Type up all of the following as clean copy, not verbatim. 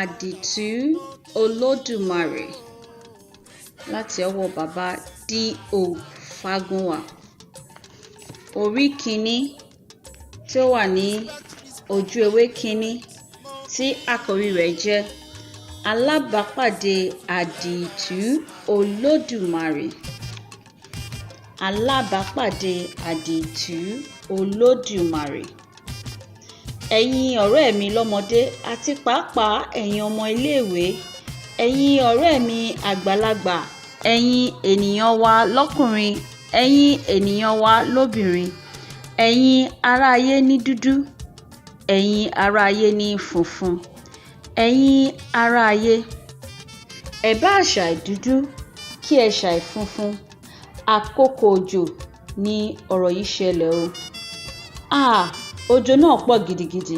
Àdìtú Olódùmarè láti ọwọ́ bàbá D.O. Fágúnwà. Orí kìíní tí ó wà ní ojú ewé kìíní tí àkòrí rẹ̀ jẹ́ Alábàápàdé Àdìtú Olódùmarè. Alábàápàdé Àdìtú Olódùmarè. Ẹ̀yin ọ̀rẹ́ mi lọ́mọdé àti pàápàá ẹ̀yin ọmọ iléèwé, ẹ̀yin ọ̀rẹ́ mi àgbàlagbà, ẹ̀yin ènìyàn wa lọ́kùnrin, ẹ̀yin ènìyàn wa lóbìnrin, ẹ̀yin ará ayé ní dúdú, ẹ̀yin ará ayé ní funfun, ẹ̀yin ará ayé. Ẹ bá ṣàì dúdú kí ẹ ṣàì funfun, àkókò òjò ni ọ̀rọ̀ yìí ṣẹlẹ̀ o. Òjò náà pọ̀ gidigidi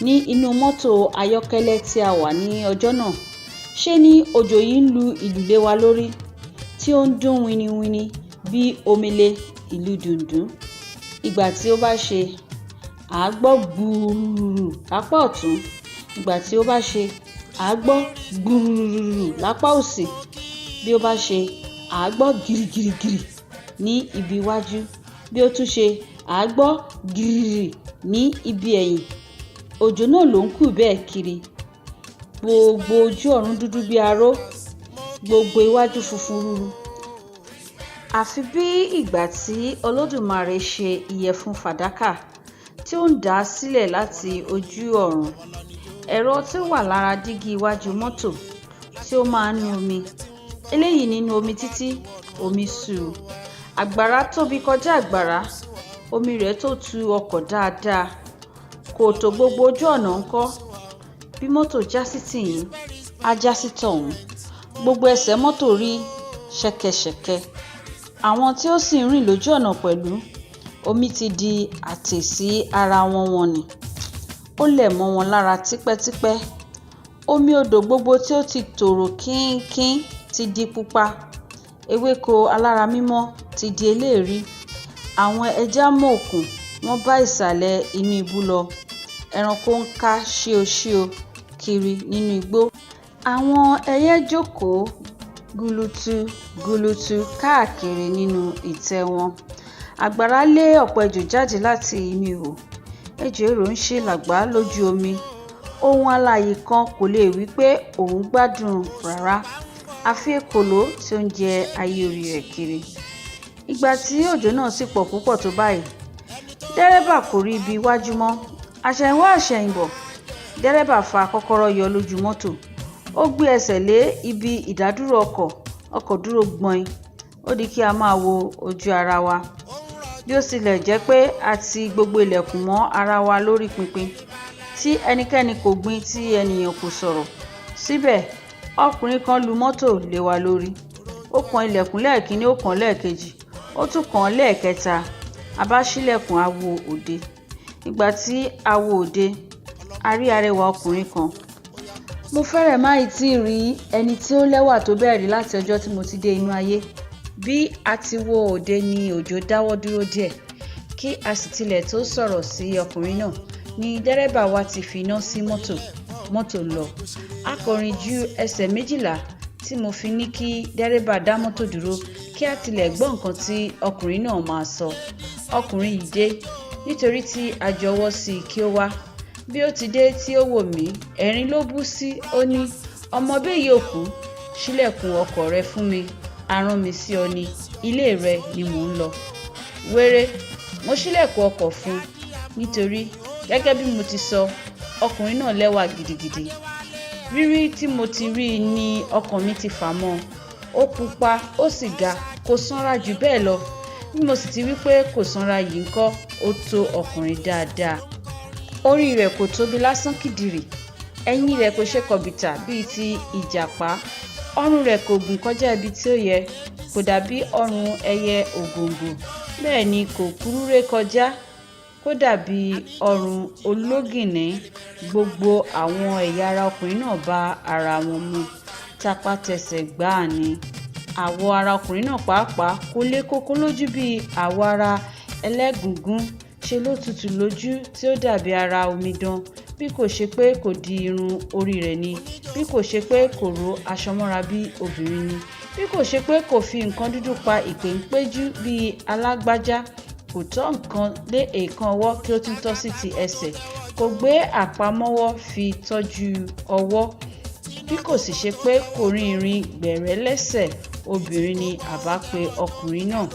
ní inú mọ́tò ayọ́kẹ́lẹ́ tí a wà ní ọjọ́ náà. Ṣé ní òjò yìí ń lu ìlù lé wa lórí tí ó ń dún winiwini bí omele ìlú dùndún. Ìgbà tí ó bá ṣe, à á gbọ́ gbùrùrù lápá ọ̀tún. Ìgbà tí ó bá ṣe, à á gbọ́ gbùrùrù lápá òsì. Bí ó bá ṣe, à á gbọ́ gìrìgìrìgìrì ní ibi iwájú. Bí ó tún ṣe, à á gbọ́ gìrìrì ní ibi ẹ̀yìn. Òjò náà ló ń kù bẹ́ẹ̀ kiri. Gbogbo ojú ọ̀run dúdú bí aró, gbogbo iwájú funfun rúru. Àfi bí ìgbà tí Olódùmarè ṣe ìyẹ̀fun fàdákà tí ó ń dà á sílẹ̀ láti ojú ọ̀run. Ẹ̀rọ tí ó wà lára dígí iwájú mọ́tò tí ó máa ń nu omi. Eléyìí nínú omi títí omi ṣú. Àgbàrá tóbi kọjá àgbàrá, omi rẹ̀ tó tu ọkọ̀ dáadáa. Kòtò gbogbo ojú ọ̀nà ńkọ́. Bí mọ́tò já sí tìyín, á já sí tọ̀hún. Gbogbo ẹsẹ̀ mọ́tò rí ṣẹ̀kẹ̀ṣẹ̀kẹ̀. Àwọn tí ó sì ń rìn lójú ọ̀nà pẹ̀lú, omi ti di àtè sí ara wọn nì. Ó lẹ̀ mọ́ wọn lára tipẹ́tipẹ́. Omi odò gbogbo tí ó ti tòrò kínkín ti di pupa. Ewéko alára mímọ́ ti di eléèrí. Àwọn ẹja mọ̀ọ́kùn wọ́n bá ìsàlẹ̀ inú ibú lọ. Ẹranko ń ká ṣíoṣío kiri nínú igbó. Àwọn ẹyẹ jókòó gulutu káàkiri nínú ìtẹ́ wọn. Àgbàrá lé ọ̀pọ̀ ejò jáde láti inú ihò. Ejò èrò ń ṣe làgbà lójú omi. Ohun alààyè kan kò lè wí pé òun gbádùn rárá. Àfi èkòló tí ó ń jẹ ayé orí rẹ̀ kiri. Ìgbà tí òjò náà sì pọ̀ púpọ̀ tó báyìí, dẹ́rẹ́bà kò rí ibi iwájú mọ́. Àṣẹ̀yìnwá àṣẹ̀yìnbọ̀, dẹ́rẹ́bà fa kọ́kọ́rọ́ yọ lójú mọ́tò. Ó gbé ẹsẹ̀ lé ibi ìdádúró ọkọ̀ dúró gbọ̀n. Ó di kí a máa wo ojú ara wa. Bí ó tilẹ̀ jẹ́ pé a ti gbogbo ilẹ̀kùn mọ́ ara wa lórí pinpin, tí ẹnikẹ́ni kò gbìn tí ènìyàn kò sọ̀rọ̀. Síbẹ̀, ọkùnrin kan lu mọ́tò lé wa lórí. Ó kan ilẹ̀kùn lẹ́ẹ̀kínní, ó kan lẹ́ẹ̀kejì, ó tún kan lẹ́ẹ̀kẹta. A bá ṣílẹ̀kùn a wo òde. Ìgbà tí a wo òde, a rí arẹwà ọkùnrin kan. Mo fẹ́rẹ̀ má tí ì rí ẹni tí ó lẹ́wà tó bẹ́ẹ̀ rí láti ọjọ́ tí mo ti dé inú ayé. Bí a ti wo òde ni òjò dáwọ́ dúró díẹ̀. Kí a sì tilẹ̀ tó sọ̀rọ̀ sí ọkùnrin náà ni dẹ́rẹ́bà wa ti fi iná sí mọ́tò lọ. A kò rìn ju ẹsẹ̀ 12 tí mo fi ní kí dẹ́rẹ́bà dá mọ́tò dúró kí a tilẹ̀ gbọ́ nǹkan tí ọkùnrin náà máa sọ. Ọkùnrin yìí dé nítorí tí a jọ̀wọ́ sí i kí ó wá. Bí ó ti dé tí ó wò mí, ẹ̀rín ló bú sí. Ó ní, ọmọ bẹ́ẹ̀ yóò kú, ṣílẹ̀kùn ọkọ̀ rẹ fún mi. A rán mi sí ọ ní ilé rẹ ni mò ń lọ. Wéré, mo ṣílẹ̀kùn ọkọ̀ fún un nítorí gẹ́gẹ́ bí mo ti sọ, ọkùnrin náà lẹ́wà gidigidi. Rírí tí mo ti rí i ni ọkàn mi ti fà mọ́. Ó pupa, ó sì ga, kò sanra jù bẹ́ẹ̀ lọ. Bí mo sì ti wí pé kò sanra yìí ńkọ́, ó tó ọkùnrin dáadáa. Orí rẹ̀ kò tóbi lásán kìdìrì. Ẹ̀yìn rẹ̀ kò ṣe kọ̀bìtà bíi ti ìjàpá. Ọrùn rẹ̀ kò gùn kọjá ibi tí ó yẹ. Kò dàbí ọrùn ẹyẹ ògòǹgò. Bẹ́ẹ̀ ni kò kúrú ré kọjá. Kò dàbí ọrùn ológìnní. Gbogbo àwọn ẹ̀yà ara ọkùnrin náà bá ara wọn mu. Tapátẹsẹ̀ gbáà ni. Àwọ̀ ara ọkùnrin náà pàápàá kò le koko lójú bí àwọ̀ ara ẹlẹ́gùngún. Ṣe ló tutù lójú tí ó dàbí ara omidan bí kò ṣe pé kò di irun orí rẹ̀ ni, bí kò ṣe pé kò ró aṣọ mọ́ra bí obìnrin ni, bí kò ṣe pé kò fi nǹkan dúdú pa ìpéǹpéjú bí alágbájá, kò tọ́ nǹkan lé èèkàn ọwọ́ kí ó tún tọ́ sí ti ẹsẹ̀, kò gbé àpamọ́wọ́ fi tọ́jú ọwọ́, bí kò sì ṣe pé kò rin ìrìn gbẹ̀rẹ́ lẹ́sẹ̀ obìnrin ni àbá pe ọkùnrin náà.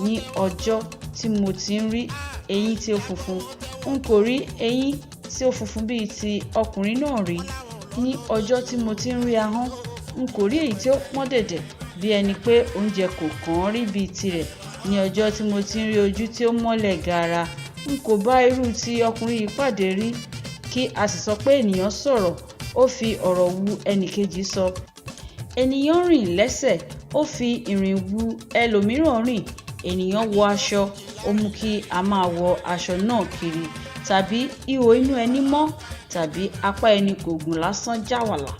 Ní ọjọ́ tí mo ti ń rí eyín tí ó funfun, n kò rí eyín tí ó funfun bíi ti ọkùnrin náà rí. Ní ọjọ́ tí mo ti ń rí ahọ́n, n kò rí èyí tí ó pọ́n dẹ̀dẹ̀ bí ẹni pé oúnjẹ kò kàn án rí bíi tirẹ̀. Ní ọjọ́ tí mo ti ń rí ojú tí ó mọ́lẹ̀ gaara, n kò bá irú ti ọkùnrin yìí pàdé rí. Kí a sì sọ pé ènìyàn sọ̀rọ̀, ó fi ọ̀rọ̀ wu ẹnìkejì sọ. Ènìyàn rìn lẹ́sẹ̀, ó fi ìrìn wu ẹlòmíràn rìn. Ènìyàn wọ aṣọ, ó mú kí a máa wọ aṣọ náà kiri. Tàbí ihò inú ẹni mọ́, tàbí apá ẹni kò gùn lásán jàwàlà,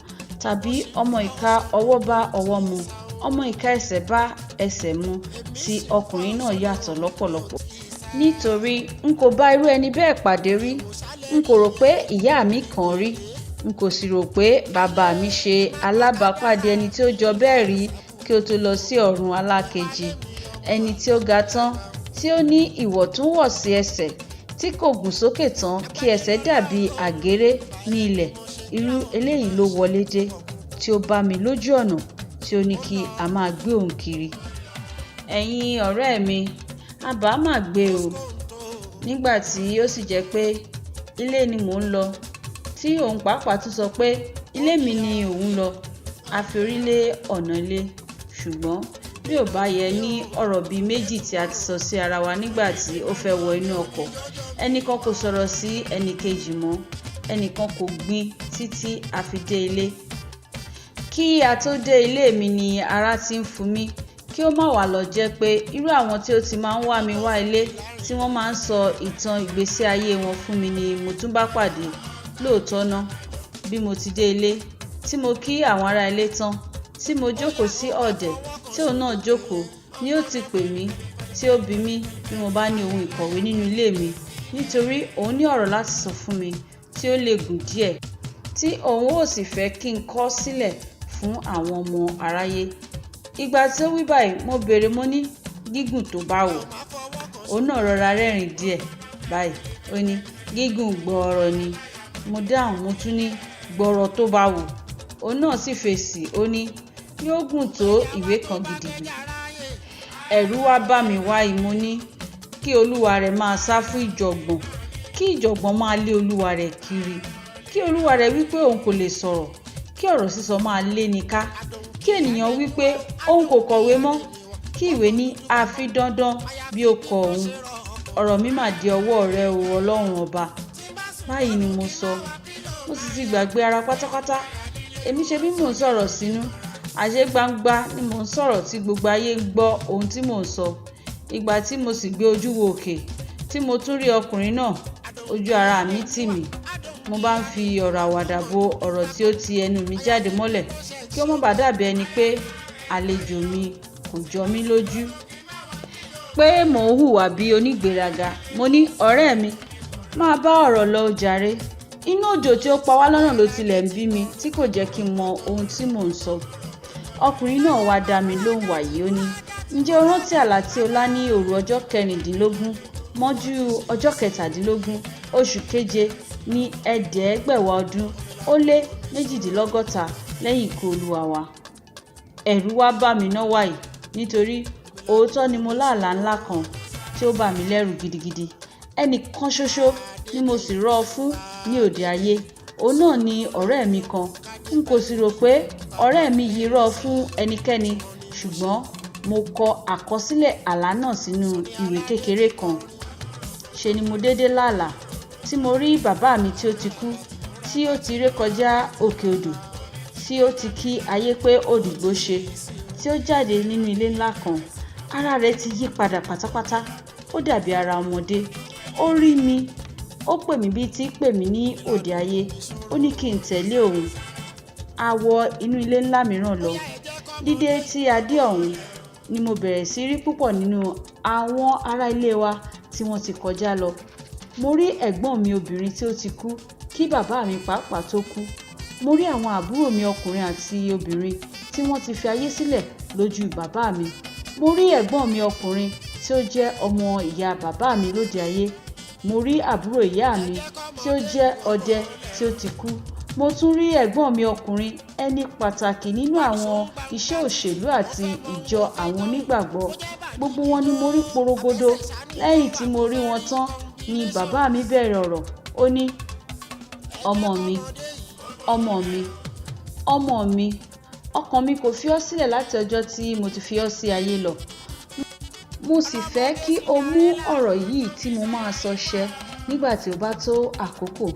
tàbí ọmọ ìka ọwọ́ bá ọwọ́ mu, ọmọ ìka ẹsẹ̀ bá ẹsẹ̀ mu, tí ọkùnrin náà yàtọ̀ lọ́pọ̀lọpọ̀. Nítorí n kò bá irú ẹni bẹ́ẹ̀ pàdé rí, n kò rò pé ìyá mi kàn rí, n kò sì rò pé bàbá mi ṣe alábàápàdé ẹni tí ó jọ bẹ́ẹ̀ rí kí ó tó lọ sí ọ̀run alákejì. Ẹni tí ó ga tán, tí ó ní ìwọ̀ntúnwọ̀nsì ẹsẹ̀, tí kò gùn sókè tán kí ẹsẹ̀ dàbí àgéré ní ilẹ̀, irú eléyìí ló wọlé dé, tí ó bá mi lójú ọ̀nà, tí ó ní kí a máa gbé òun kiri. Ẹ̀yin ọ̀rẹ́ mi, a bá máa gbé o. Nígbà tí ó sì jẹ́ pé ilé ni mò ń lọ, tí òun pàápàá tún sọ pé ilé mi ni òun lọ, a fi orí lé ọ̀nà ilé. Ṣùgbọ́n bí ò bá yẹ ní ọ̀rọ̀ bíi méjì tí a ti sọ sí ara wa nígbà tí ó fẹ́ wọ inú ọkọ̀, ẹnìkan kò sọ̀rọ̀ sí ẹnìkejì mọ́, ẹnìkan kò gbìn títí a fi dé ilé. Kí a tó dé ilé mi ni ara ti ń fu mí, kí ó má wá lọ jẹ́ pé irú àwọn tí ó ti máa ń wá mi wá ilé tí wọ́n máa ń sọ ìtàn ìgbésí ayé wọn fún mi ni mo tún bá pàdé. Lóòótọ́ ná, bí mo ti dé ilé, tí mo kí àwọn ará ilé tán, tí mo jókòó sí ọ̀dẹ̀, tí òun náà jókòó, ni ó ti pè mí, tí ó bi mí bí mo bá ní ohun ìkọ̀wé nínú ilé mi, nítorí òun ní ọ̀rọ̀ láti sọ fún mi tí ó lè gùn díẹ̀, tí òun ò sì fẹ́ kí n kọ sílẹ̀ fún àwọn ọmọ aráyé. Ìgbà tí ó wí báyìí, mo béèrè, mo ní gígùn tó bá wò. Òun náà rọra rẹ́rìn díẹ̀ báyìí, ó ní gígùn gbọọrọ ni. Mo dáhùn, mo tún ní gbọọrọ tó bá wò. Òun náà sì fèsì, ó ní yóò gùn tó ìwé kan gidigidi. Ẹ̀rù wá bá mi wáyìí, mo ní kí olúwa rẹ̀ máa sá fún ìjọ̀gbọ̀n, kí ìjọ̀gbọ̀n máa lé olúwa rẹ̀ kiri, kí olúwa rẹ̀ wípé òun kò lè sọ̀rọ̀, kí ọ̀rọ̀ sísọ máa lé ni ká, kí ènìyàn wípé òun kò kọ̀wé mọ́, kí ìwé ní àfi dandan bí ó kọ òun. Ọ̀rọ̀ mi mà di ọwọ́ rẹ o Ọlọ́run ọba. Báyìí ni mo sọ, mo sì ti gbàgbé ara pátápátá. Èmi ṣe bí mò ń sọ̀rọ̀ sínú, àṣé gbangba ni mò ń sọ̀rọ̀ tí gbogbo ayé ń gbọ́ ohun tí mò ń sọ. Ìgbà tí mo sì gbé ojú wo òkè, tí mo tún rí ọkùnrin náà, ojú ara mi tì mí. Mo bá ń fi ọ̀rọ̀ àwàdà bo ọ̀rọ̀ tí ó ti ẹnu mi jáde mọ́lẹ̀, kí ó má bàa dàbí ẹni pé àlejò mi kò jọ mí lójú, pé mò ń hùwà bí onígbéraga. Mo ní ọ̀rẹ́ mi, máa bá ọ̀rọ̀ lọ jàre. Inú òjò tí ó pa wá lọ́nà ló tilẹ̀ ń bí mi, tí kò jẹ́ kí n mọ ohun tí mò ń sọ. Ọkùnrin náà wá dá mi lóhùn wàyí, ó ní ǹjẹ́ o rántí àlá tí o lá ní òru ọjọ́ 16 mọ́jú ọjọ́ 17 oṣù keje ní 1562 lẹ́yìn ikú olúwa wa. Ẹ̀rù wá bá mi náà wáyìí, nítorí òótọ́ ni mo lá àlá ńlá kan tí ó bà mí lẹ́rù gidigidi. Ẹnìkan ṣoṣo ni mo sì rọ̀ fún ní òde ayé. Òun náà ni ọ̀rẹ́ mi kan. N kò sì rò pé ọ̀rẹ́ mi yìí rọ̀ fún ẹnikẹ́ni, ṣùgbọ́n mo kọ àkọsílẹ̀ àlá náà sínú ìwé kékeré kan. Ṣe ni mo dédé lálàá tí mo rí bàbá mi tí ó ti kú, tí ó ti rékọjá òkè odò, tí ó ti kí ayé pé òdìgbò ṣe, tí ó jáde nínú ilé ńlá kan. Ara rẹ̀ ti yí padà pátápátá, ó dàbí ara ọmọdé. Ó rí mi, ó pè mí bí tí pè mí ní òde ayé, ó ní kí n tẹ̀lé òun. A wọ inú ilé ńlá mìíràn lọ. Dídé tí a dé ọ̀hún ni mo bẹ̀rẹ̀ sí rí púpọ̀ nínú àwọn ará ilé wa tí wọ́n ti kọjá lọ. Mo rí ẹ̀gbọ́n mi obìnrin tí ó ti kú kí bàbá mi pàápàá tó kú. Mo rí àwọn àbúrò mi ọkùnrin àti obìnrin tí wọ́n ti fi ayé sílẹ̀ lójú bàbá mi. Mo rí ẹ̀gbọ́n mi ọkùnrin tí ó jẹ́ ọmọ ìyá bàbá mi lóde ayé. Mo rí àbúrò ìyá mi tí ó jẹ́ ọdẹ tí ó ti kú. Mo tún rí ẹ̀gbọ́n mi ọkùnrin, ẹni pàtàkì nínú àwọn iṣẹ́ òṣèlú àti ìjọ àwọn onígbàgbọ́. Gbogbo wọn ni mo rí porogodo. Lẹ́yìn tí mo rí wọn tán ni bàbá mi bẹ̀rẹ̀ ọ̀rọ̀. Ó ní, ọmọ mi, ọmọ mi, ọmọ mi, ọkàn mi kò fi ọ́ sílẹ̀ láti ọjọ́ tí mo ti fi ọ́ sí ayé lọ. Mo sì fẹ́ kí o mú ọ̀rọ̀ yìí tí mo máa sọ ṣẹ nígbà tí ó bá tó àkókò.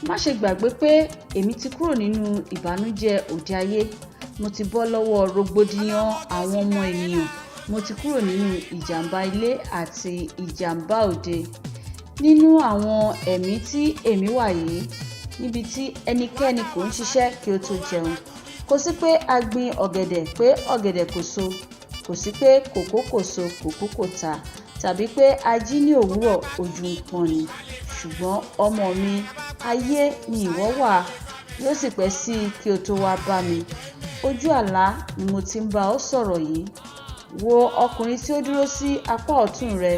Má ṣe gbàgbé pé èmi ti kúrò nínú ìbànújẹ́ òde ayé. Mo ti bọ́ lọ́wọ́ rògbòdìyàn àwọn ọmọ ènìyàn. Mo ti kúrò nínú ìjàmbá ilé àti ìjàmbá òde. Nínú àwọn ẹ̀mí tí èmi wà yìí, níbi tí ẹnikẹ́ni kò ń ṣiṣẹ́ kí ó tó jẹun. Kò sí pé a gbin ọ̀gẹ̀dẹ̀ pé ọ̀gẹ̀dẹ̀ kò so. Kò sí pé kòkó kò so, kòkó kò ta. Tàbí pé a jí ní òwúrọ̀ ojú ń pọ́n ni. Ṣùgbọ́n ọmọ mi, ayé ni ìwọ wà. Yóò sì pẹ́ sí i kí o tó wá bá mi. Ojú àlá ni mo ti ń bá ọ sọ̀rọ̀ yìí. Wo ọkùnrin tí ó dúró sí apá ọ̀tún rẹ.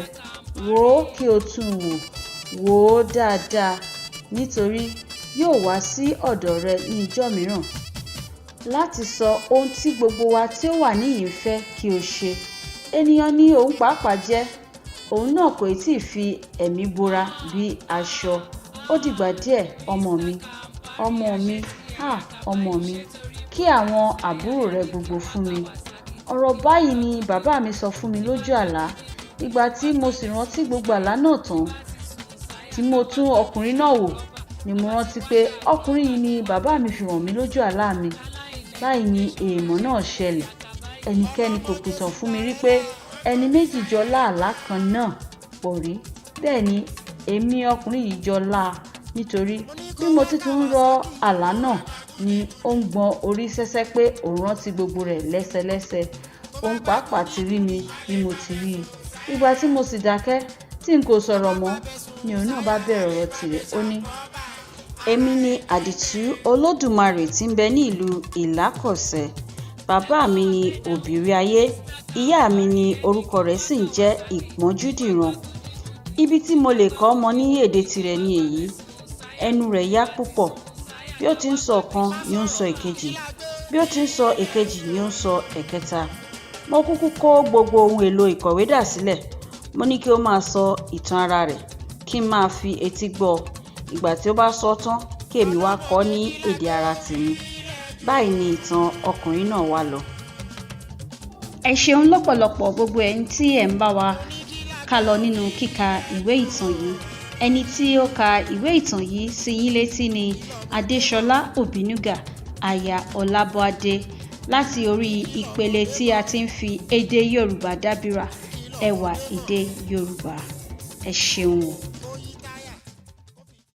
Wò ó kí o tún wò. Wò ó dáadáa, nítorí yóò wá sí ọ̀dọ̀ rẹ ní ìjọ́ mìíràn láti sọ ohun tí gbogbo wa tí ó wà níhìn-ín fẹ́ kí o ṣe. Ènìyàn ni òun pàápàá jẹ́. Òun náà kò tí ì fi ẹ̀mí bora bí aṣọ. Ó dìgbà díẹ̀, ọmọ mi, ọmọ mi, ọmọ mi, kí àwọn àbúrò rẹ gbogbo fún mi. Ọ̀rọ̀ báyìí ni bàbá mi sọ fún mi lójú àlá. Ìgbà tí mo sì rántí gbogbo àlá náà tán, tí mo tún ọkùnrin náà wò, ni mo rántí pé ọkùnrin yìí ni bàbá mi fi hàn mí lójú àlá mi. Báyìí ni èèmọ̀ náà ṣẹlẹ̀. Ẹnikẹ́ni kò pìtàn fún mi rí pé ẹni méjì jọ lá àlá kan náà pọ̀ rí. Bẹ́ẹ̀ ni èmi ọkùnrin yìí jọ lá, nítorí bí mo ti tún rọ àlá náà ni ó ń gbọn orí sẹ́sẹ́ pé òun rántí gbogbo rẹ̀ lẹ́sẹlẹ́sẹ. Òun pàápàá ti rí mi bí mo ti rí i. Ìgbà tí mo sì dákẹ́ tí n kò sọ̀rọ̀ mọ́, ni òun náà bá bẹ̀rẹ̀ ọ̀rọ̀ tirẹ̀. Ó ní, èmi ni àdìtú Olódùmarè tí ń bẹ ní ìlú Ìlákọ̀sẹ̀. Bàbá mi ni òbírí ayé. Ìyá mi ni orúkọ rẹ̀ sì ń jẹ́ Ìpọ́njúdìran. Ibi tí mo lè kọ́ ọmọ ní èdè tirẹ̀ ni èyí. Ẹnu rẹ̀ yá púpọ̀. Bí ó ti ń sọ ọ̀kan ni ó ń sọ èkejì. Bí ó ti ń sọ èkejì ni ó ń sọ ẹ̀kẹta. Mo kúkú kó gbogbo ohun èlò ìkọ̀wé dà sílẹ̀. Mo ní kí ó máa sọ ìtàn ara rẹ̀, kí n máa fi etí gbọ́. Ìgbà tí ó bá sọ tán, kí èmi wá kọ́ ní èdè ara tèmi. Báyìí ni ìtàn ọkùnrin náà wá lọ. Ẹ ṣeun lọ́pọ̀lọpọ̀ gbogbo ẹ̀yin tí ẹ̀ ń bá wa ká lọ nínú kíka ìwé ìtàn yìí. Ẹni tí ó ka ìwé ìtàn yìí sí yín létí ni Adéṣọlá Òbínúgà, aya Ọlábọ̀adé, láti orí ìpele tí a ti ń fi èdè Yorùbá dábìrà, ẹwà èdè Yorùbá. Ẹ ṣeun o.